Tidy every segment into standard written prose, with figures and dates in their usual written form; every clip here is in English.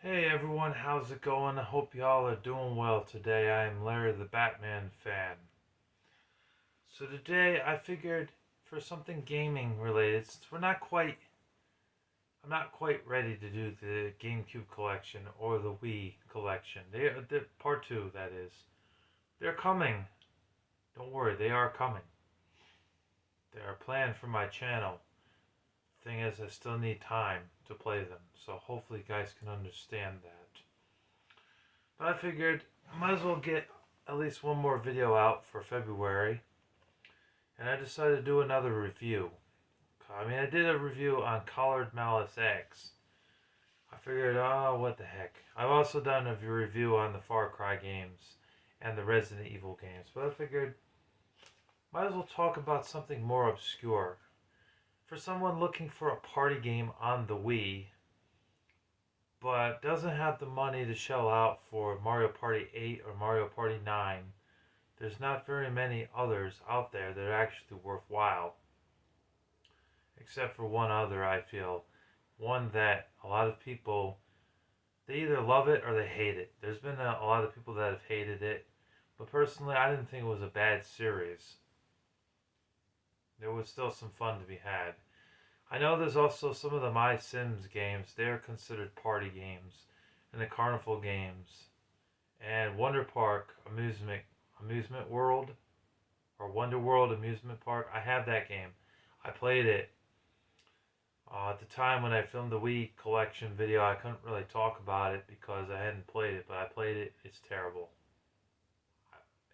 Hey everyone, how's it going? I hope y'all are doing well today. I am Larry the Batman fan. So today I figured for something gaming related, since I'm not quite ready to do the GameCube collection or the Wii collection. They're part two, that is. They're coming. Don't worry, they are coming. They are planned for my channel. Thing is, I still need time to play them, so hopefully you guys can understand that. But I figured I might as well get at least one more video out for February. And I decided to do another review. I did a review on Colored Malice X. I figured, oh, what the heck. I've also done a review on the Far Cry games and the Resident Evil games. But I figured, might as well talk about something more obscure. For someone looking for a party game on the Wii, but doesn't have the money to shell out for Mario Party 8 or Mario Party 9, there's not very many others out there that are actually worthwhile. Except for one other, I feel. One that a lot of people, they either love it or they hate it. There's been a lot of people that have hated it. But personally, I didn't think it was a bad series. There was still some fun to be had. I know there's also some of the My Sims games. They're considered party games. And the Carnival games. And Wonder Park Amusement World. Or Wonder World Amusement Park. I have that game. I played it. At the time when I filmed the Wii collection video, I couldn't really talk about it because I hadn't played it, but I played it. It's terrible.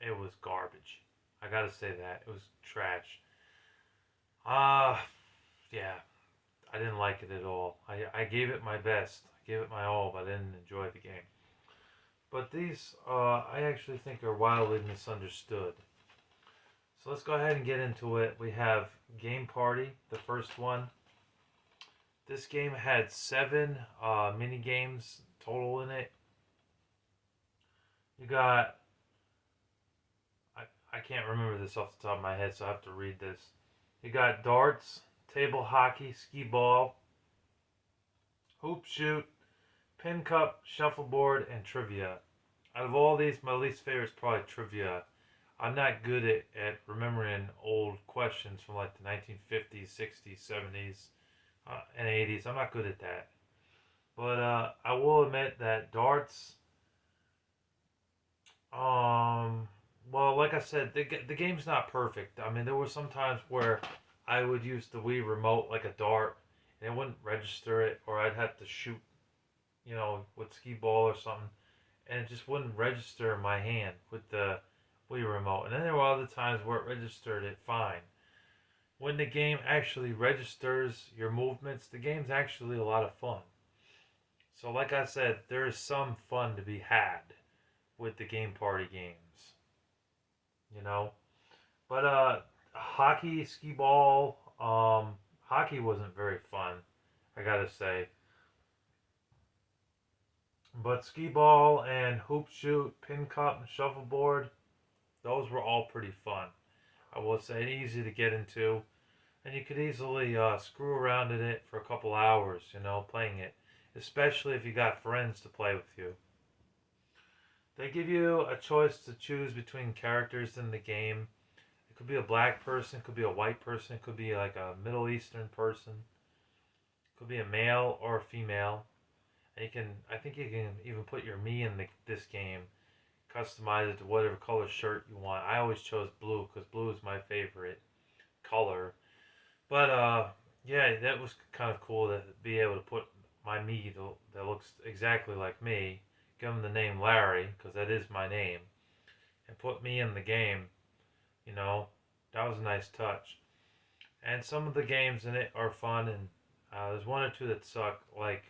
It was garbage. I gotta say that. It was trash. Uh, yeah. I didn't like it at all. I gave it my best. I gave it my all, but I didn't enjoy the game. But these, I actually think are wildly misunderstood. So let's go ahead and get into it. We have Game Party, the first one. This game had 7 mini games total in it. You got, I can't remember this off the top of my head, so I have to read this. You got darts, table hockey, skee ball, hoop shoot, pin cup, shuffleboard, and trivia. Out of all these, my least favorite is probably trivia. I'm not good at remembering old questions from like the 1950s, 60s, 70s, and 80s. I'm not good at that. But I will admit that darts, um, well, like I said, the game's not perfect. I mean, there were some times where I would use the Wii remote like a dart, and it wouldn't register it, or I'd have to shoot, with skee ball or something, and it just wouldn't register in my hand with the Wii remote. And then there were other times where it registered it fine. When the game actually registers your movements, the game's actually a lot of fun. So, like I said, there is some fun to be had with the Game Party games, you know. But hockey, skee ball, hockey wasn't very fun, I gotta say. But skee ball and hoop shoot, pin cup, and shuffleboard, those were all pretty fun. I will say easy to get into, and you could easily screw around in it for a couple hours, playing it, especially if you got friends to play with you. They give you a choice to choose between characters in the game. It could be a black person, it could be a white person, it could be like a Middle Eastern person, it could be a male or a female. And I think you can even put your me in this game, customize it to whatever color shirt you want. I always chose blue because blue is my favorite color. But yeah, that was kind of cool to be able to put my me that looks exactly like me, give him the name Larry because that is my name, and put me in the game. You know, that was a nice touch. And some of the games in it are fun, and there's one or two that suck. Like,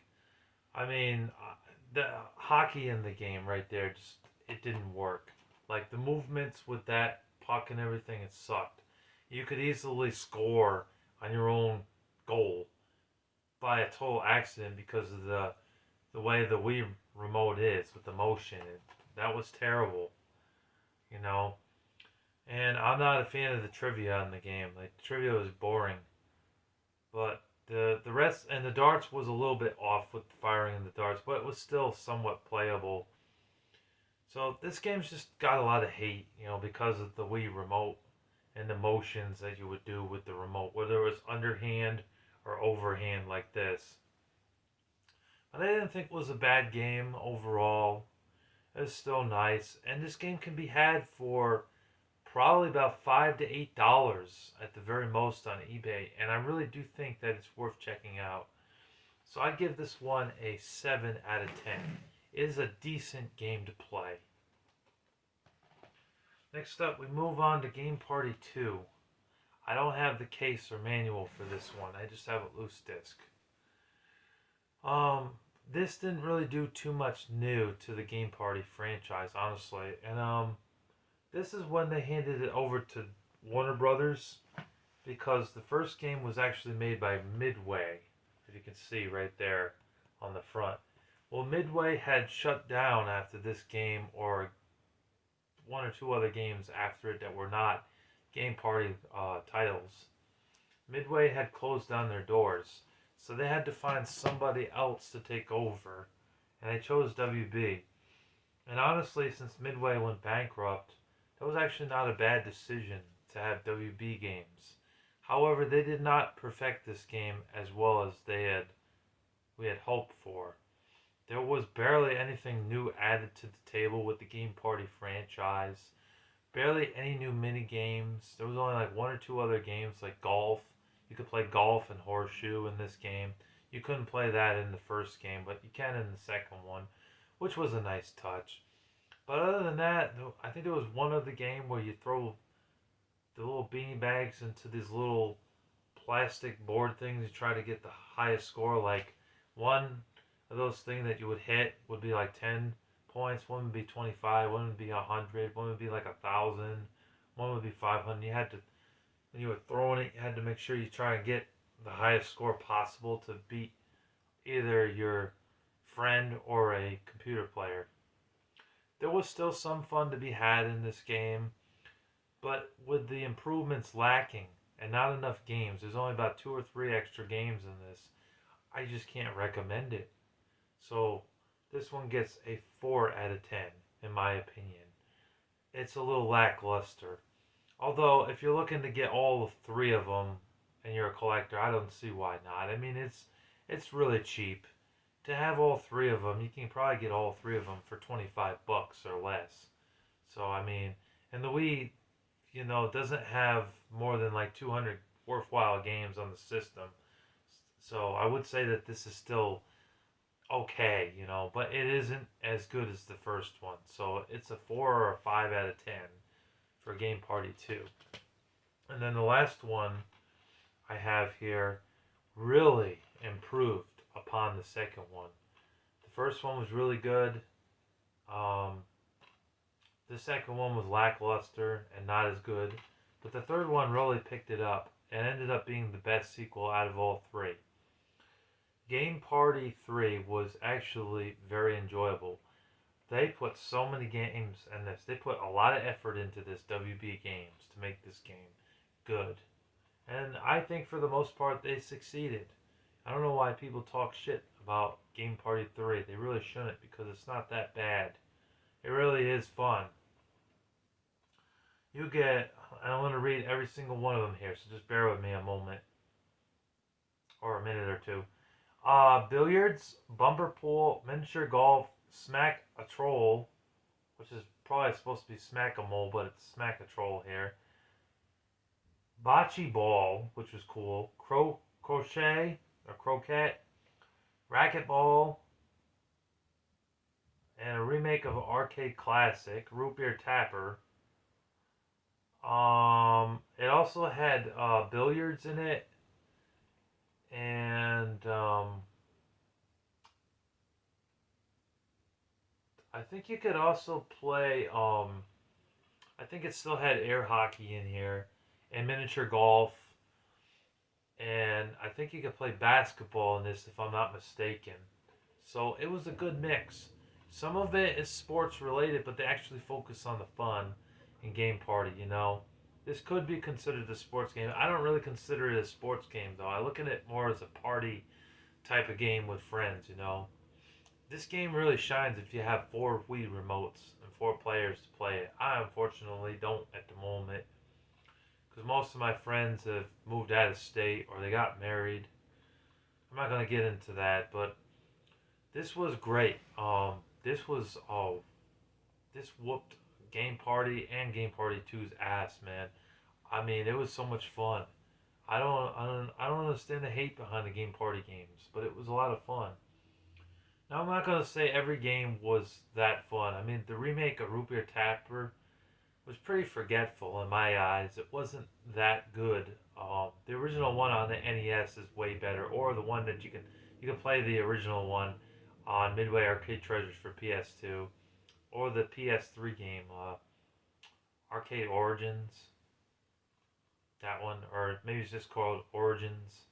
the hockey in the game right there, just it didn't work. Like the movements with that puck and everything, it sucked. You could easily score on your own goal by a total accident because of the way the Wii remote is with the motion. That was terrible, you know. And I'm not a fan of the trivia in the game. Like trivia was boring, but The rest and the darts was a little bit off with the firing and the darts, but it was still somewhat playable. So this game's just got a lot of hate, because of the Wii remote and the motions that you would do with the remote, whether it was underhand or overhand like this. But I didn't think it was a bad game overall. It's still nice, and this game can be had for probably about $5 to $8 at the very most on eBay, and I really do think that it's worth checking out. So I give this one a 7 out of 10. It is a decent game to play. Next up, we move on to Game Party 2. I don't have the case or manual for this one. I just have a loose disc. This didn't really do too much new to the Game Party franchise, honestly. And this is when they handed it over to Warner Brothers, because the first game was actually made by Midway, as you can see right there on the front. Well, Midway had shut down after this game, or one or two other games after it that were not Game Party titles. Midway had closed down their doors, so they had to find somebody else to take over, and they chose WB. And honestly, since Midway went bankrupt, that was actually not a bad decision to have WB games. However, they did not perfect this game as well as we had hoped for. There was barely anything new added to the table with the Game Party franchise. Barely any new mini games. There was only like one or two other games like golf. You could play golf and horseshoe in this game. You couldn't play that in the first game, but you can in the second one, which was a nice touch. But other than that, I think there was one other game where you throw the little beanie bags into these little plastic board things. You try to get the highest score. Like one of those things that you would hit would be like 10 points. One would be 25. One would be 100. One would be like 1,000. One would be 500. You had to, when you were throwing it, you had to make sure you try and get the highest score possible to beat either your friend or a computer player. There was still some fun to be had in this game, but with the improvements lacking and not enough games, there's only about 2 or 3 extra games in this. I just can't recommend it. So this one gets a 4 out of 10, in my opinion. It's a little lackluster. Although, if you're looking to get all 3 of them and you're a collector, I don't see why not. I mean, it's really cheap. To have all 3 of them, you can probably get all 3 of them for $25 or less. So, I mean, and the Wii, doesn't have more than like 200 worthwhile games on the system. So, I would say that this is still okay, but it isn't as good as the first one. So, it's a 4 or a 5 out of 10 for Game Party 2. And then the last one I have here really improved upon the second one. The first one was really good. The second one was lackluster and not as good. But the third one really picked it up and ended up being the best sequel out of all 3. Game Party 3 was actually very enjoyable. They put so many games in this. They put a lot of effort into this WB Games to make this game good. And I think for the most part they succeeded. I don't know why people talk shit about Game Party 3. They really shouldn't, because it's not that bad. It really is fun. You get, I'm going to read every single one of them here, so just bear with me a moment. Or a minute or two. Billiards, bumper pool, miniature golf, smack a troll, which is probably supposed to be smack-a-mole, but it's smack-a-troll here. Bocce ball, which was cool. Crochet, or croquet, racquetball, and a remake of an arcade classic, Root Beer Tapper. It also had billiards in it, and I think you could also play. I think it still had air hockey in here, and miniature golf. And I think you could play basketball in this, if I'm not mistaken. So it was a good mix. Some of it is sports related, but they actually focus on the fun in Game Party, This could be considered a sports game. I don't really consider it a sports game though. I look at it more as a party type of game with friends, you know. This game really shines if you have 4 Wii remotes and 4 players to play it. I unfortunately don't at the moment because most of my friends have moved out of state or they got married. I'm not gonna get into that, but this was great. This was this whooped Game Party and Game Party 2's ass, man. I mean, it was so much fun. I don't understand the hate behind the Game Party games, but it was a lot of fun. Now I'm not gonna say every game was that fun. I mean, the remake of Root Beer Tapper was pretty forgetful in my eyes. It wasn't that good. The original one on the NES is way better, or the one that you can play the original one on Midway Arcade Treasures for PS2, or the PS3 game Arcade Origins. That one, or maybe it's just called Origins.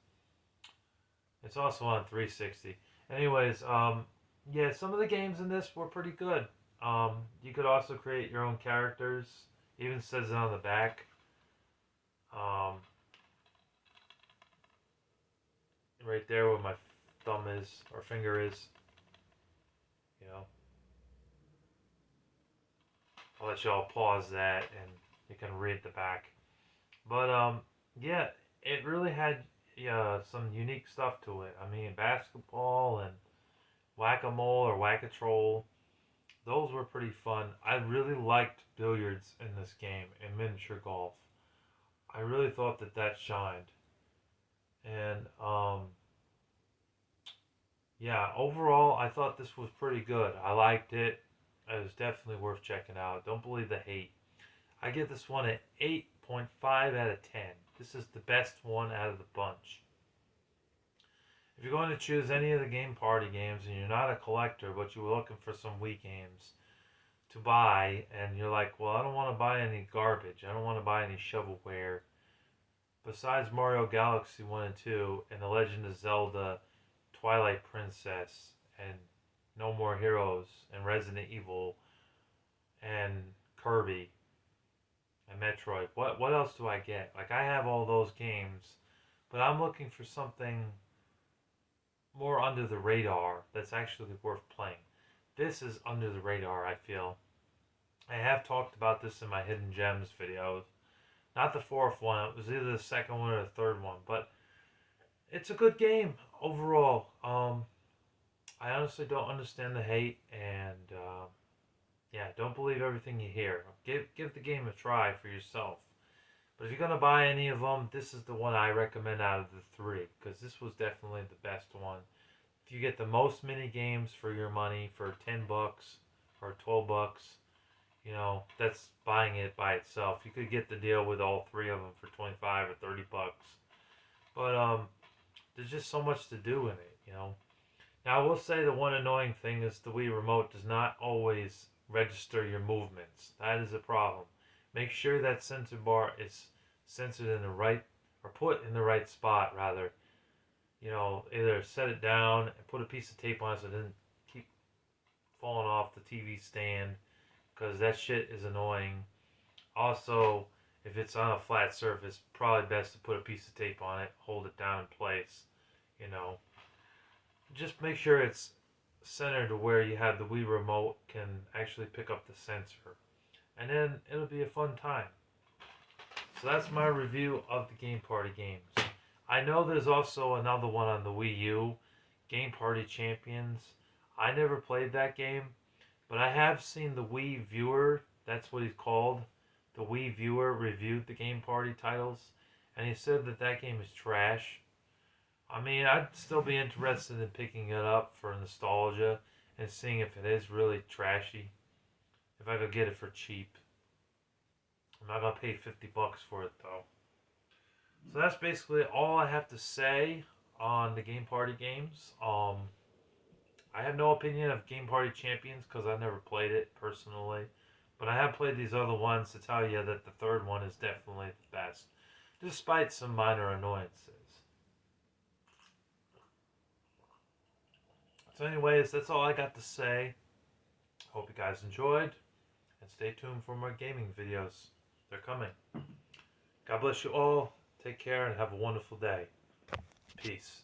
It's also on 360. Anyways, yeah, some of the games in this were pretty good. You could also create your own characters. It even says it on the back. Um, right there where my thumb is or finger is. You know, I'll let y'all pause that and you can read the back. But yeah, it really had some unique stuff to it. I mean, basketball and whack-a-mole or whack-a-troll. Those were pretty fun. I really liked billiards in this game and miniature golf. I really thought that shined. And yeah, overall, I thought this was pretty good. I liked it. It was definitely worth checking out. Don't believe the hate. I give this one an 8.5 out of 10. This is the best one out of the bunch. If you're going to choose any of the Game Party games and you're not a collector, but you were looking for some Wii games to buy, and you're like, well, I don't want to buy any garbage. I don't want to buy any shovelware. Besides Mario Galaxy 1 and 2 and The Legend of Zelda Twilight Princess and No More Heroes and Resident Evil and Kirby and Metroid. What else do I get? Like I have all those games, but I'm looking for something more under the radar that's actually worth playing. This is under the radar, I feel. I have talked about this in my Hidden Gems videos. Not the fourth one, it was either the second one or the third one, but it's a good game overall. I honestly don't understand the hate, and yeah, don't believe everything you hear. Give the game a try for yourself. But if you're gonna buy any of them, this is the one I recommend out of the 3 because this was definitely the best one. If you get the most mini games for your money for $10 or $12, you know that's buying it by itself. You could get the deal with all 3 of them for 25 or $30. But there's just so much to do in it, you know. Now I will say the one annoying thing is the Wii Remote does not always register your movements. That is a problem. Make sure that sensor bar is censored in the right, or put in the right spot rather. You know, either set it down and put a piece of tape on it so it doesn't keep falling off the TV stand, because that shit is annoying. Also, if it's on a flat surface, probably best to put a piece of tape on it, hold it down in place, you know. Just make sure it's centered to where you have the Wii Remote can actually pick up the sensor. And then it'll be a fun time. So that's my review of the Game Party games. I know there's also another one on the Wii U, Game Party Champions. I never played that game, but I have seen the Wii Viewer, that's what he's called. The Wii Viewer reviewed the Game Party titles, and he said that game is trash. I mean, I'd still be interested in picking it up for nostalgia and seeing if it is really trashy. If I could get it for cheap. I'm not gonna pay $50 for it though. So that's basically all I have to say on the Game Party games. I have no opinion of Game Party Champions because I've never played it personally. But I have played these other ones to tell you that the third one is definitely the best, despite some minor annoyances. So anyways, that's all I got to say. Hope you guys enjoyed, and stay tuned for more gaming videos. They're coming. God bless you all. Take care and have a wonderful day. Peace.